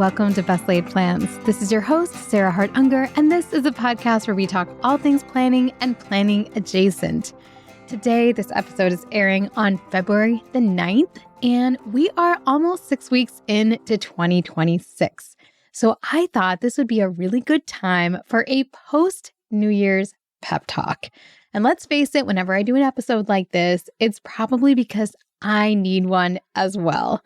welcome to Best Laid Plans. This is your host, Sarah Hart-Unger, and this is a podcast where we talk all things planning and planning adjacent. Today, this episode is airing on February the 9th, and we are almost 6 weeks into 2026. So I thought this would be a really good time for a post-New Year's pep talk. And let's face it, whenever I do an episode like this, it's probably because I need one as well.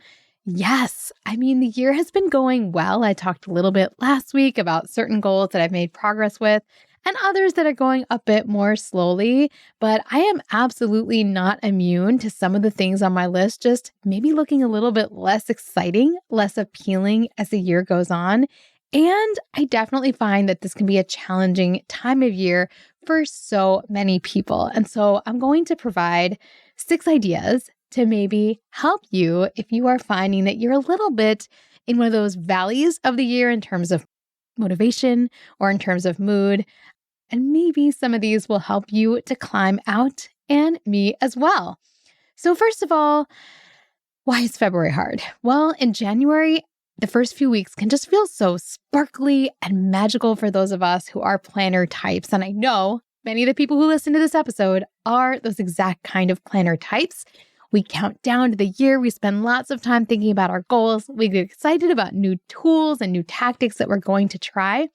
Yes, the year has been going well. I talked a little bit last week about certain goals that I've made progress with and others that are going a bit more slowly, but I am absolutely not immune to some of the things on my list just maybe looking a little bit less exciting, less appealing as the year goes on. And I definitely find that this can be a challenging time of year for so many people. And so I'm going to provide 6 ideas to maybe help you if you are finding that you're a little bit in one of those valleys of the year in terms of motivation or in terms of mood. And maybe some of these will help you to climb out, and me as well. So first of all, why is February hard? Well, in January, the first few weeks can just feel so sparkly and magical for those of us who are planner types. And I know many of the people who listen to this episode are those exact kind of planner types. We count down to the year. We spend lots of time thinking about our goals. We get excited about new tools and new tactics that we're going to try.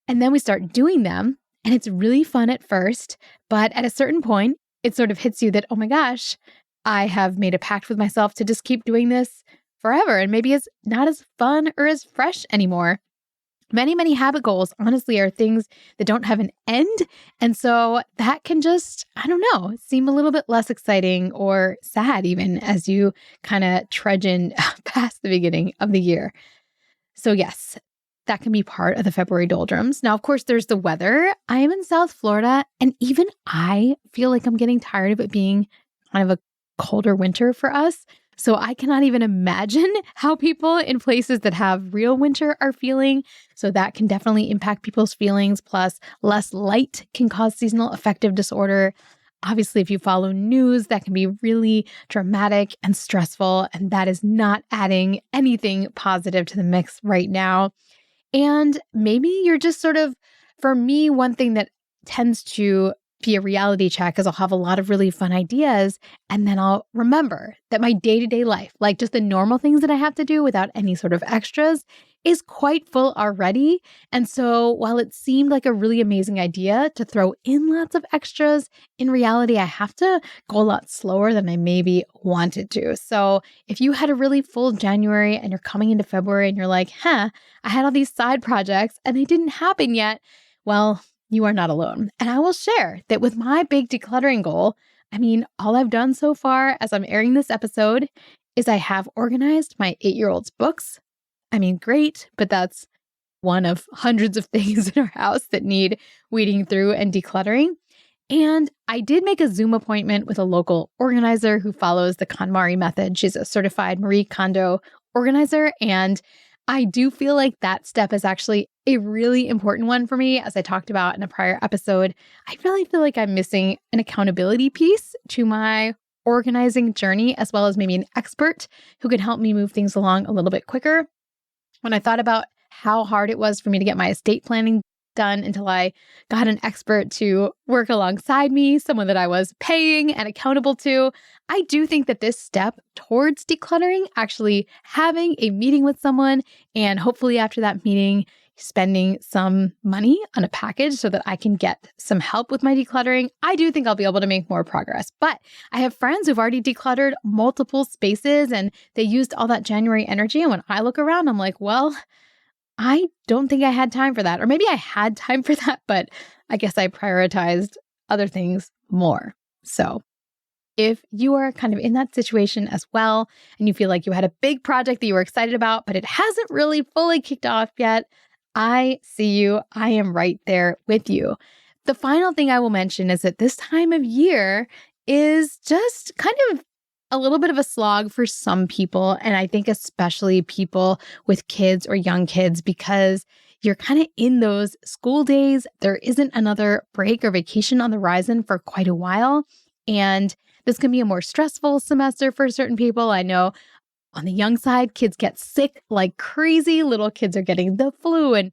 And then we start doing them. And it's really fun at first. But at a certain point, it sort of hits you that, oh my gosh, I have made a pact with myself to just keep doing this forever. And maybe it's not as fun or as fresh anymore. Many habit goals, honestly, are things that don't have an end. And so that can just, seem a little bit less exciting or sad even as you kind of trudge in past the beginning of the year. So yes, that can be part of the February doldrums. Now, of course, there's the weather. I am in South Florida, and even I feel like I'm getting tired of it being kind of a colder winter for us. So I cannot even imagine how people in places that have real winter are feeling. So that can definitely impact people's feelings. Plus, less light can cause seasonal affective disorder. Obviously, if you follow news, that can be really dramatic and stressful. And that is not adding anything positive to the mix right now. And maybe you're just for me, one thing that tends to be a reality check is I'll have a lot of really fun ideas, and then I'll remember that my day-to-day life, like just the normal things that I have to do without any sort of extras, is quite full already. And so while it seemed like a really amazing idea to throw in lots of extras, in reality, I have to go a lot slower than I maybe wanted to. So if you had a really full January and you're coming into February and you're like, I had all these side projects and they didn't happen yet, well, you are not alone. And I will share that with my big decluttering goal, all I've done so far as I'm airing this episode is I have organized my 8-year-old's books. Great, but that's one of hundreds of things in our house that need weeding through and decluttering. And I did make a Zoom appointment with a local organizer who follows the KonMari method. She's a certified Marie Kondo organizer, and I do feel like that step is actually a really important one for me. As I talked about in a prior episode, I really feel like I'm missing an accountability piece to my organizing journey, as well as maybe an expert who could help me move things along a little bit quicker. When I thought about how hard it was for me to get my estate planning done until I got an expert to work alongside me, someone that I was paying and accountable to, I do think that this step towards decluttering, actually having a meeting with someone and hopefully after that meeting, spending some money on a package so that I can get some help with my decluttering, I do think I'll be able to make more progress. But I have friends who've already decluttered multiple spaces and they used all that January energy. And when I look around, I'm like, well, I don't think I had time for that. Or maybe I had time for that, but I guess I prioritized other things more. So if you are kind of in that situation as well, and you feel like you had a big project that you were excited about, but it hasn't really fully kicked off yet, I see you. I am right there with you. The final thing I will mention is that this time of year is just kind of a little bit of a slog for some people. And I think especially people with kids or young kids, because you're kind of in those school days. There isn't another break or vacation on the horizon for quite a while. And this can be a more stressful semester for certain people. I know On the young side, kids get sick like crazy. Little kids are getting the flu and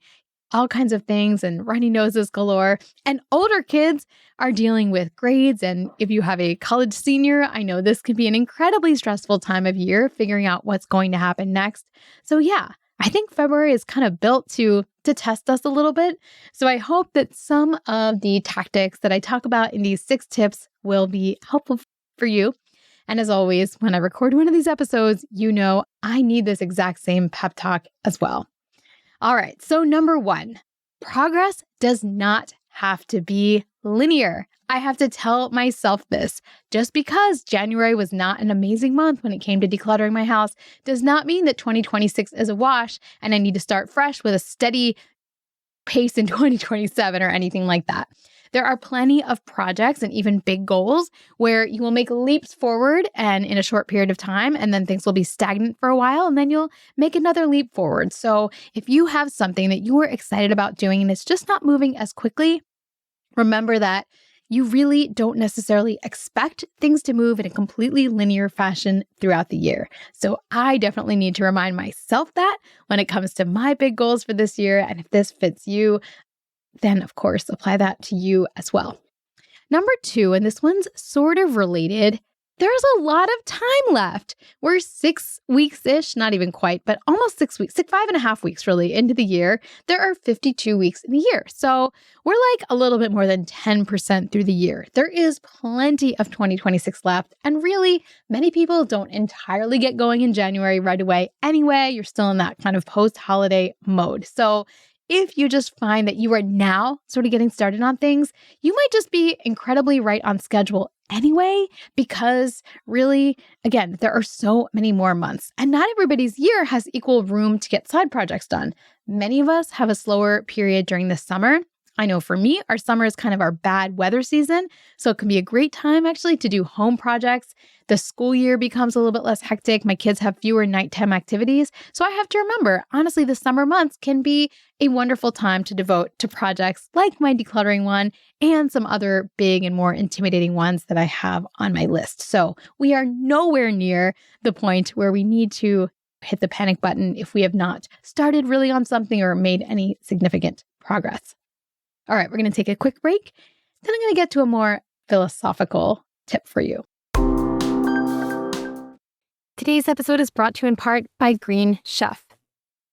all kinds of things and runny noses galore. And older kids are dealing with grades. And if you have a college senior, I know this can be an incredibly stressful time of year figuring out what's going to happen next. So yeah, I think February is kind of built to test us a little bit. So I hope that some of the tactics that I talk about in these 6 tips will be helpful for you. And as always, when I record one of these episodes, you know I need this exact same pep talk as well. All right, so number 1, progress does not have to be linear. I have to tell myself this. Just because January was not an amazing month when it came to decluttering my house does not mean that 2026 is a wash and I need to start fresh with a steady pace in 2027 or anything like that. There are plenty of projects and even big goals where you will make leaps forward and in a short period of time, and then things will be stagnant for a while, and then you'll make another leap forward. So if you have something that you are excited about doing and it's just not moving as quickly, remember that you really don't necessarily expect things to move in a completely linear fashion throughout the year. So I definitely need to remind myself that when it comes to my big goals for this year. And if this fits you, then of course, apply that to you as well. Number 2, and this one's sort of related, there's a lot of time left. We're 6 weeks-ish, not even quite, but almost 6 weeks, 5.5 weeks really into the year. There are 52 weeks in the year. So we're like a little bit more than 10% through the year. There is plenty of 2026 left. And really, many people don't entirely get going in January right away anyway. You're still in that kind of post-holiday mode. So if you just find that you are now sort of getting started on things, you might just be incredibly right on schedule anyway, because really, again, there are so many more months and not everybody's year has equal room to get side projects done. Many of us have a slower period during the summer. I know for me, our summer is kind of our bad weather season, so it can be a great time actually to do home projects. The school year becomes a little bit less hectic. My kids have fewer nighttime activities. So I have to remember, honestly, the summer months can be a wonderful time to devote to projects like my decluttering one and some other big and more intimidating ones that I have on my list. So we are nowhere near the point where we need to hit the panic button if we have not started really on something or made any significant progress. All right, we're going to take a quick break. Then I'm going to get to a more philosophical tip for you. Today's episode is brought to you in part by Green Chef.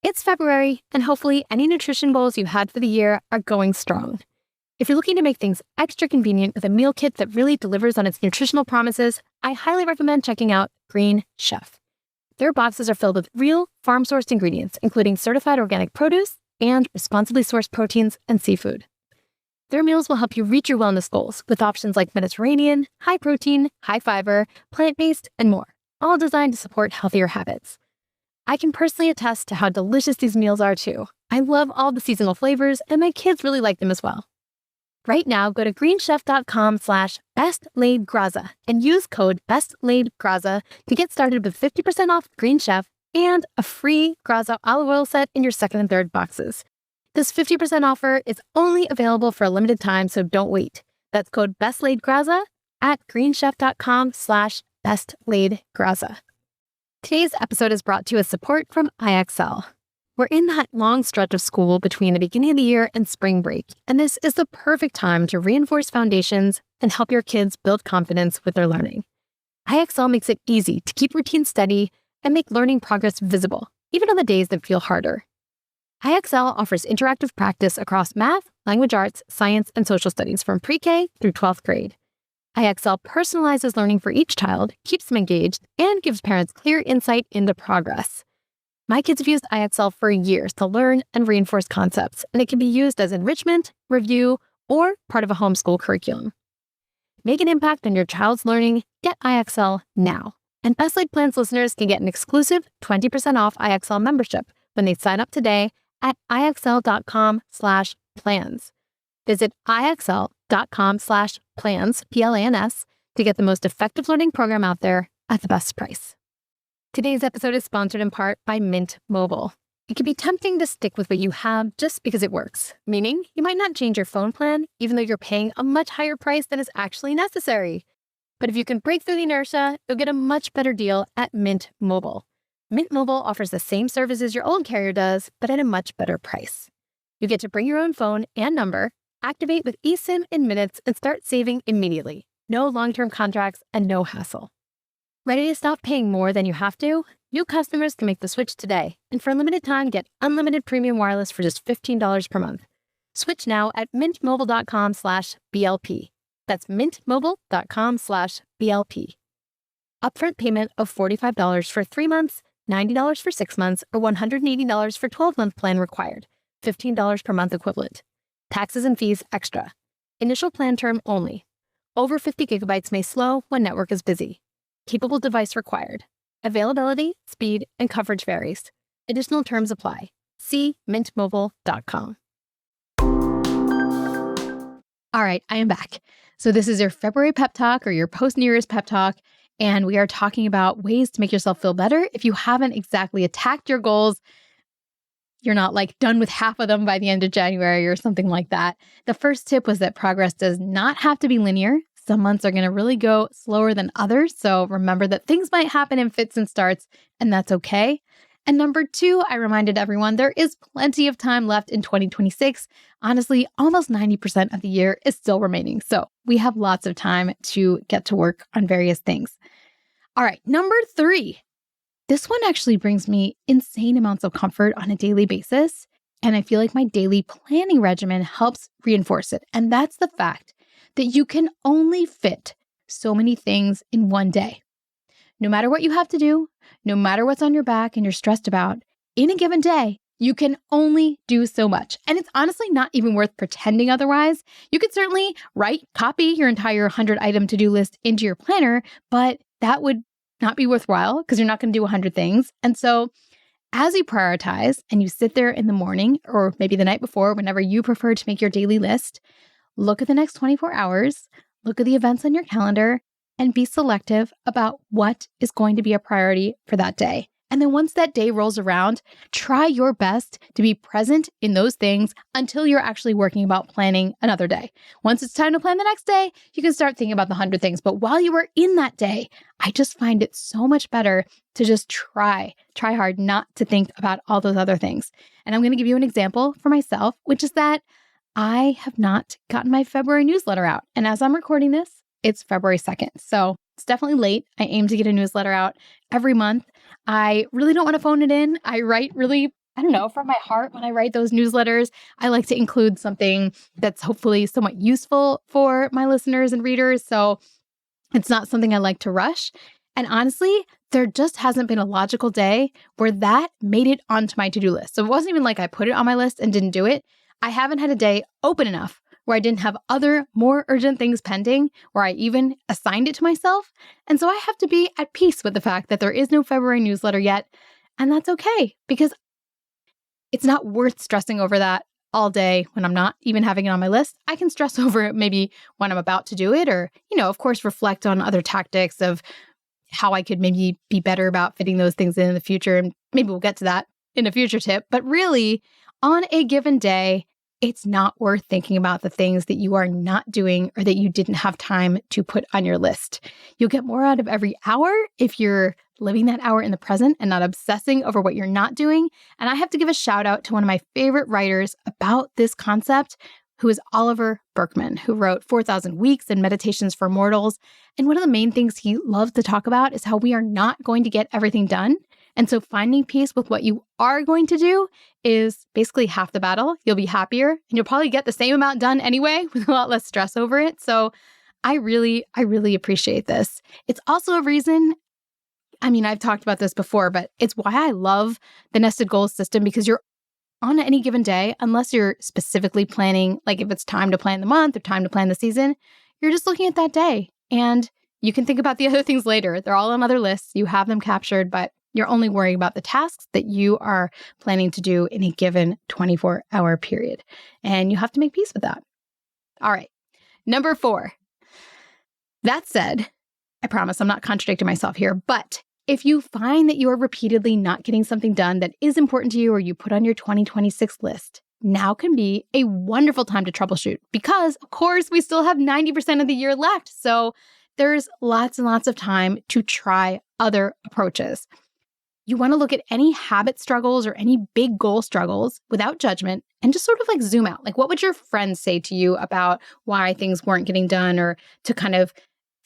It's February, and hopefully any nutrition goals you had for the year are going strong. If you're looking to make things extra convenient with a meal kit that really delivers on its nutritional promises, I highly recommend checking out Green Chef. Their boxes are filled with real, farm-sourced ingredients, including certified organic produce and responsibly sourced proteins and seafood. Their meals will help you reach your wellness goals with options like Mediterranean, high protein, high fiber, plant-based, and more, all designed to support healthier habits. I can personally attest to how delicious these meals are too. I love all the seasonal flavors, and my kids really like them as well. Right now, go to greenchef.com/bestlaidgraza and use code bestlaidgraza to get started with 50% off Green Chef and a free Graza olive oil set in your second and third boxes. This 50% offer is only available for a limited time, so don't wait. That's code bestlaidgraza at greenchef.com/bestlaidgraza. Today's episode is brought to you with support from IXL. We're in that long stretch of school between the beginning of the year and spring break, and this is the perfect time to reinforce foundations and help your kids build confidence with their learning. IXL makes it easy to keep routine steady and make learning progress visible, even on the days that feel harder. IXL offers interactive practice across math, language arts, science, and social studies from pre-K through 12th grade. IXL personalizes learning for each child, keeps them engaged, and gives parents clear insight into progress. My kids have used IXL for years to learn and reinforce concepts, and it can be used as enrichment, review, or part of a homeschool curriculum. Make an impact on your child's learning, get IXL now. And Best Laid Plans listeners can get an exclusive 20% off IXL membership when they sign up today at IXL.com/plans. Visit IXL.com/plans, PLANS, to get the most effective learning program out there at the best price. Today's episode is sponsored in part by Mint Mobile. It can be tempting to stick with what you have just because it works, meaning you might not change your phone plan even though you're paying a much higher price than is actually necessary. But if you can break through the inertia, you'll get a much better deal at Mint Mobile. Mint Mobile offers the same services your old carrier does, but at a much better price. You get to bring your own phone and number, activate with eSIM in minutes, and start saving immediately. No long-term contracts and no hassle. Ready to stop paying more than you have to? New customers can make the switch today, and for a limited time, get unlimited premium wireless for just $15 per month. Switch now at mintmobile.com/BLP. That's mintmobile.com/BLP. Upfront payment of $45 for 3 months, $90 for 6 months, or $180 for 12-month plan required. $15 per month equivalent. Taxes and fees extra. Initial plan term only. Over 50 gigabytes may slow when network is busy. Capable device required. Availability, speed, and coverage varies. Additional terms apply. See mintmobile.com. All right, I am back. So this is your February pep talk or your post-New Year's pep talk, and we are talking about ways to make yourself feel better if you haven't exactly attacked your goals. You're not like done with half of them by the end of January or something like that. The first tip was that progress does not have to be linear. Some months are going to really go slower than others. So remember that things might happen in fits and starts, and that's okay. And number 2, I reminded everyone there is plenty of time left in 2026. Honestly, almost 90% of the year is still remaining. So we have lots of time to get to work on various things. All right, number 3. This one actually brings me insane amounts of comfort on a daily basis. And I feel like my daily planning regimen helps reinforce it. And that's the fact that you can only fit so many things in one day. No matter what you have to do, no matter what's on your back and you're stressed about, in a given day, you can only do so much. And it's honestly not even worth pretending otherwise. You could certainly copy your entire 100-item to-do list into your planner, but that would not be worthwhile because you're not going to do 100 things. And so as you prioritize and you sit there in the morning or maybe the night before, whenever you prefer to make your daily list, look at the next 24 hours, look at the events on your calendar, and be selective about what is going to be a priority for that day. And then once that day rolls around, try your best to be present in those things until you're actually working about planning another day. Once it's time to plan the next day, you can start thinking about the 100 things. But while you are in that day, I just find it so much better to just try hard not to think about all those other things. And I'm going to give you an example for myself, which is that I have not gotten my February newsletter out. And as I'm recording this, it's February 2nd. So it's definitely late. I aim to get a newsletter out every month. I really don't want to phone it in. I write really, from my heart when I write those newsletters. I like to include something that's hopefully somewhat useful for my listeners and readers. So it's not something I like to rush. And honestly, there just hasn't been a logical day where that made it onto my to-do list. So it wasn't even like I put it on my list and didn't do it. I haven't had a day open enough where I didn't have other more urgent things pending, where I even assigned it to myself. And so I have to be at peace with the fact that there is no February newsletter yet. And that's okay, because it's not worth stressing over that all day when I'm not even having it on my list. I can stress over it maybe when I'm about to do it, or, of course, reflect on other tactics of how I could maybe be better about fitting those things in the future. And maybe we'll get to that in a future tip. But really, on a given day, it's not worth thinking about the things that you are not doing or that you didn't have time to put on your list. You'll get more out of every hour if you're living that hour in the present and not obsessing over what you're not doing. And I have to give a shout out to one of my favorite writers about this concept, who is Oliver Burkeman, who wrote 4,000 Weeks and Meditations for Mortals. And one of the main things he loves to talk about is how we are not going to get everything done. And so finding peace with what you are going to do is basically half the battle. You'll be happier and you'll probably get the same amount done anyway with a lot less stress over it. So I really appreciate this. It's also a reason, I've talked about this before, but it's why I love the nested goals system, because you're on any given day, unless you're specifically planning, like if it's time to plan the month or time to plan the season, you're just looking at that day and you can think about the other things later. They're all on other lists. You have them captured, but you're only worrying about the tasks that you are planning to do in a given 24-hour period. And you have to make peace with that. All right. Number 4. That said, I promise I'm not contradicting myself here, but if you find that you are repeatedly not getting something done that is important to you or you put on your 2026 list, now can be a wonderful time to troubleshoot, because of course we still have 90% of the year left. So there's lots and lots of time to try other approaches. you want to look at any habit struggles or any big goal struggles without judgment and just sort of like zoom out. Like, what would your friends say to you about why things weren't getting done, or to kind of,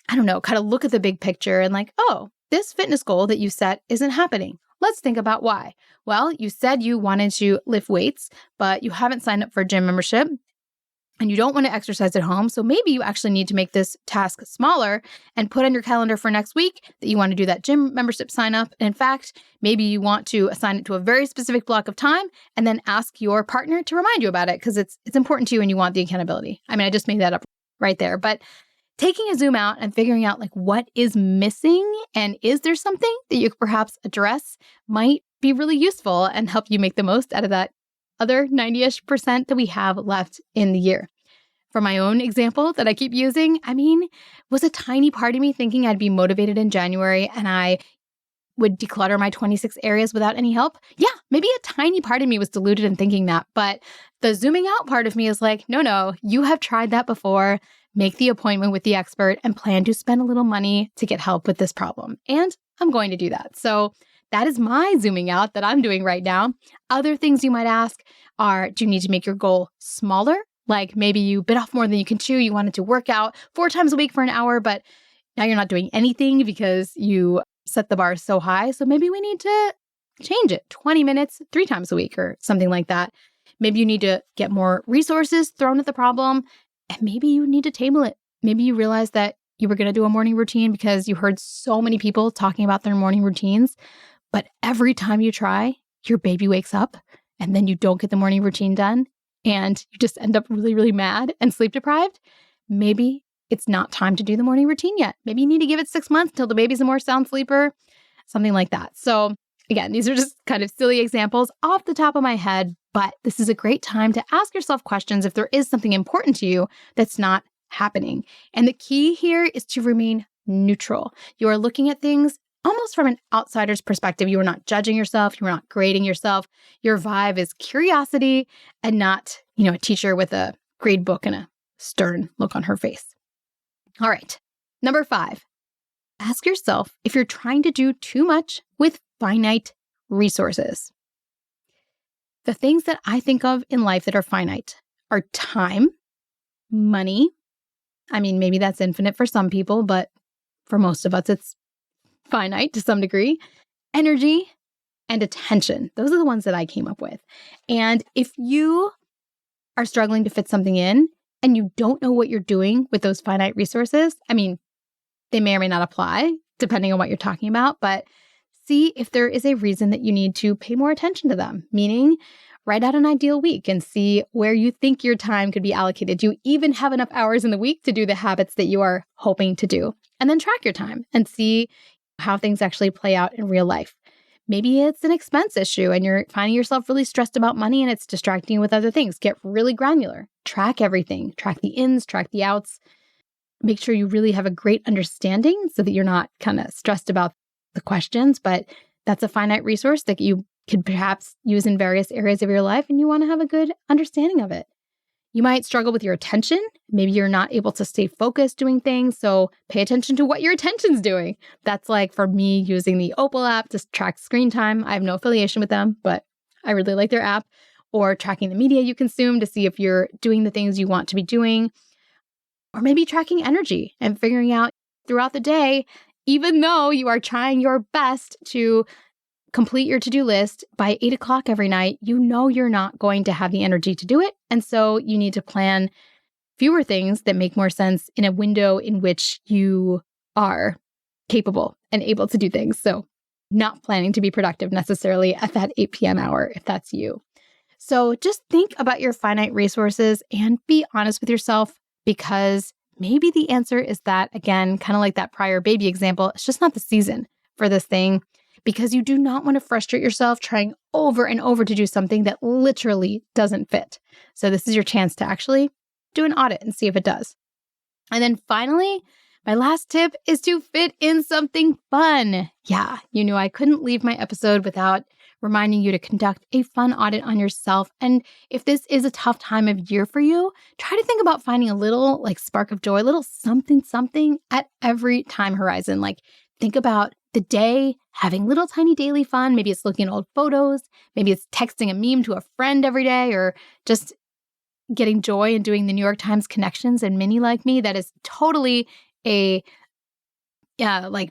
I don't know, kind of look at the big picture and like, oh, this fitness goal that you set isn't happening. Let's think about why. Well, you said you wanted to lift weights, but you haven't signed up for a gym membership and you don't want to exercise at home. So maybe you actually need to make this task smaller and put on your calendar for next week that you want to do that gym membership sign up. And in fact, maybe you want to assign it to a very specific block of time and then ask your partner to remind you about it because it's important to you and you want the accountability. I mean, I just made that up right there. But taking a zoom out and figuring out like what is missing and is there something that you could perhaps address might be really useful and help you make the most out of that other 90-ish% that we have left in the year. For my own example that I keep using, was a tiny part of me thinking I'd be motivated in January and I would declutter my 26 areas without any help? Yeah, maybe a tiny part of me was deluded in thinking that, but the zooming out part of me is like, no, you have tried that before. Make the appointment with the expert and plan to spend a little money to get help with this problem. And I'm going to do that. So that is my zooming out that I'm doing right now. Other things you might ask are, do you need to make your goal smaller? Like maybe you bit off more than you can chew. You wanted to work out 4 times a week for an hour, but now you're not doing anything because you set the bar so high. So maybe we need to change it 20 minutes, 3 times a week or something like that. Maybe you need to get more resources thrown at the problem. And maybe you need to table it. Maybe you realize that you were going to do a morning routine because you heard so many people talking about their morning routines. But every time you try, your baby wakes up and then you don't get the morning routine done and you just end up really, really mad and sleep deprived. Maybe it's not time to do the morning routine yet. Maybe you need to give it 6 months till the baby's a more sound sleeper, something like that. So again, these are just kind of silly examples off the top of my head, but this is a great time to ask yourself questions if there is something important to you that's not happening. And the key here is to remain neutral. You are looking at things almost from an outsider's perspective. You are not judging yourself. You are not grading yourself. Your vibe is curiosity and not, a teacher with a grade book and a stern look on her face. All right. Number 5, ask yourself if you're trying to do too much with finite resources. The things that I think of in life that are finite are time, money. Maybe that's infinite for some people, but for most of us, it's finite to some degree. Energy and attention. Those are the ones that I came up with. And if you are struggling to fit something in and you don't know what you're doing with those finite resources, they may or may not apply depending on what you're talking about, but see if there is a reason that you need to pay more attention to them, meaning write out an ideal week and see where you think your time could be allocated. Do you even have enough hours in the week to do the habits that you are hoping to do? And then track your time and see how things actually play out in real life. Maybe it's an expense issue and you're finding yourself really stressed about money and it's distracting you with other things. Get really granular. Track everything. Track the ins, track the outs. Make sure you really have a great understanding so that you're not kind of stressed about the questions, but that's a finite resource that you could perhaps use in various areas of your life and you want to have a good understanding of it. You might struggle with your attention. Maybe you're not able to stay focused doing things, so pay attention to what your attention's doing. That's like for me using the Opal app to track screen time. I have no affiliation with them, but I really like their app. Or tracking the media you consume to see if you're doing the things you want to be doing. Or maybe tracking energy and figuring out throughout the day, even though you are trying your best to complete your to-do list by 8 o'clock every night, you're not going to have the energy to do it. And so you need to plan fewer things that make more sense in a window in which you are capable and able to do things. So not planning to be productive necessarily at that 8 p.m. hour, if that's you. So just think about your finite resources and be honest with yourself, because maybe the answer is that, again, kind of like that prior baby example, it's just not the season for this thing, because you do not want to frustrate yourself trying over and over to do something that literally doesn't fit. So this is your chance to actually do an audit and see if it does. And then finally, my last tip is to fit in something fun. Yeah, I couldn't leave my episode without reminding you to conduct a fun audit on yourself. And if this is a tough time of year for you, try to think about finding a little spark of joy, a little something at every time horizon. Think about the day, having little tiny daily fun. Maybe it's looking at old photos. Maybe it's texting a meme to a friend every day, or just getting joy and doing the New York Times connections and mini like me. That is totally a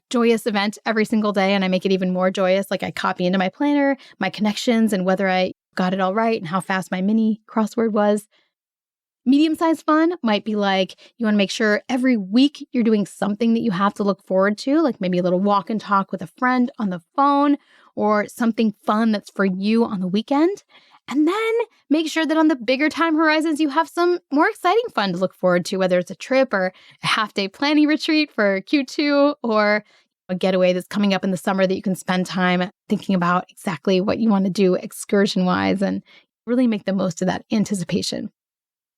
joyous event every single day. And I make it even more joyous. Like I copy into my planner, my connections and whether I got it all right and how fast my mini crossword was. Medium-sized fun might be like you want to make sure every week you're doing something that you have to look forward to, like maybe a little walk and talk with a friend on the phone or something fun that's for you on the weekend. And then make sure that on the bigger time horizons, you have some more exciting fun to look forward to, whether it's a trip or a half-day planning retreat for Q2 or a getaway that's coming up in the summer that you can spend time thinking about exactly what you want to do excursion-wise and really make the most of that anticipation.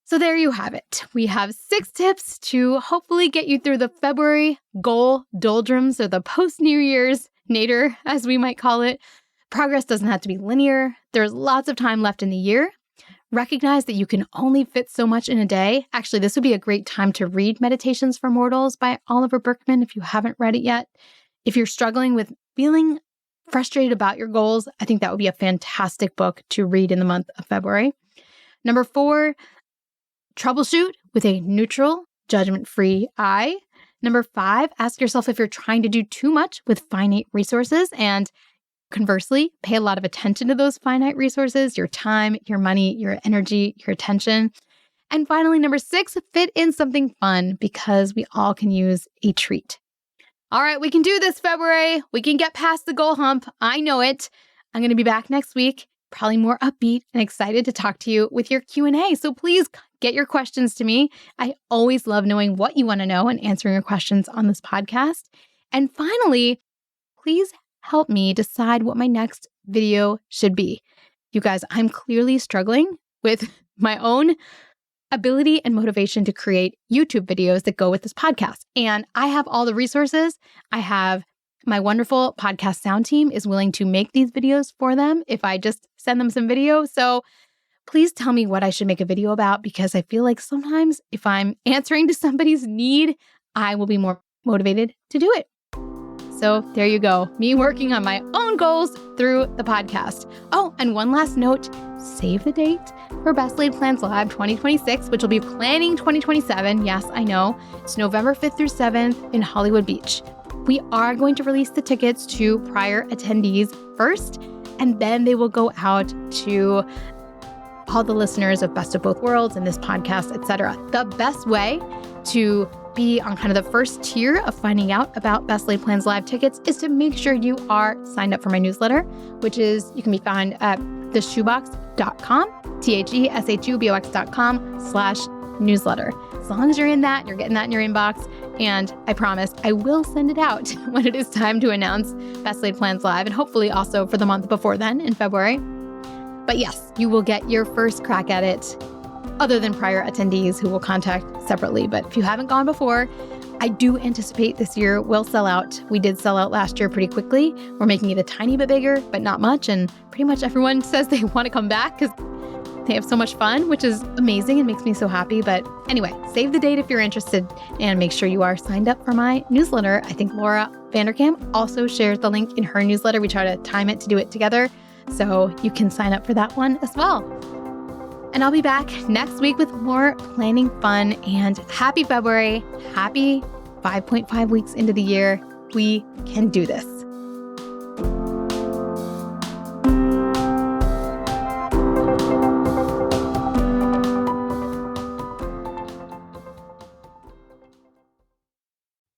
So there you have it. We have 6 tips to hopefully get you through the February goal doldrums, or the post-New Year's nadir, as we might call it. Progress doesn't have to be linear. There's lots of time left in the year. Recognize that you can only fit so much in a day. Actually, this would be a great time to read Meditations for Mortals by Oliver Burkeman if you haven't read it yet. If you're struggling with feeling frustrated about your goals, I think that would be a fantastic book to read in the month of February. Number 4, troubleshoot with a neutral, judgment-free eye. Number 5, ask yourself if you're trying to do too much with finite resources, and conversely, pay a lot of attention to those finite resources, your time, your money, your energy, your attention. And finally, number 6, fit in something fun because we all can use a treat. All right, we can do this, February. We can get past the goal hump. I know it. I'm going to be back next week, probably more upbeat and excited to talk to you with your Q&A. So please get your questions to me. I always love knowing what you want to know and answering your questions on this podcast. And finally, please help me decide what my next video should be. You guys, I'm clearly struggling with my own ability and motivation to create YouTube videos that go with this podcast. And I have all the resources. I have my wonderful podcast sound team is willing to make these videos for them if I just send them some video. So please tell me what I should make a video about, because I feel like sometimes if I'm answering to somebody's need, I will be more motivated to do it. So there you go, me working on my own goals through the podcast. Oh, and one last note, save the date for Best Laid Plans Live 2026, which will be planning 2027. Yes, I know. It's November 5th through 7th in Hollywood Beach. We are going to release the tickets to prior attendees first, and then they will go out to all the listeners of Best of Both Worlds and this podcast, etc. The best way to be on kind of the first tier of finding out about Best Laid Plans Live tickets is to make sure you are signed up for my newsletter, which is, you can be found at theshoebox.com, theshubox.com/newsletter. As long as you're in that, you're getting that in your inbox. And I promise I will send it out when it is time to announce Best Laid Plans Live, and hopefully also for the month before then in February. But yes, you will get your first crack at it, other than prior attendees who will contact separately. But if you haven't gone before, I do anticipate this year will sell out. We did sell out last year pretty quickly. We're making it a tiny bit bigger, but not much. And pretty much everyone says they want to come back because they have so much fun, which is amazing and makes me so happy. But anyway, save the date if you're interested and make sure you are signed up for my newsletter. I think Laura Vanderkam also shares the link in her newsletter. We try to time it to do it together, so you can sign up for that one as well. And I'll be back next week with more planning fun, and happy February. Happy 5.5 weeks into the year. We can do this.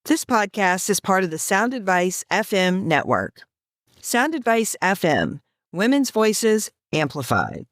This podcast is part of the Sound Advice FM network. Sound Advice FM, women's voices amplified.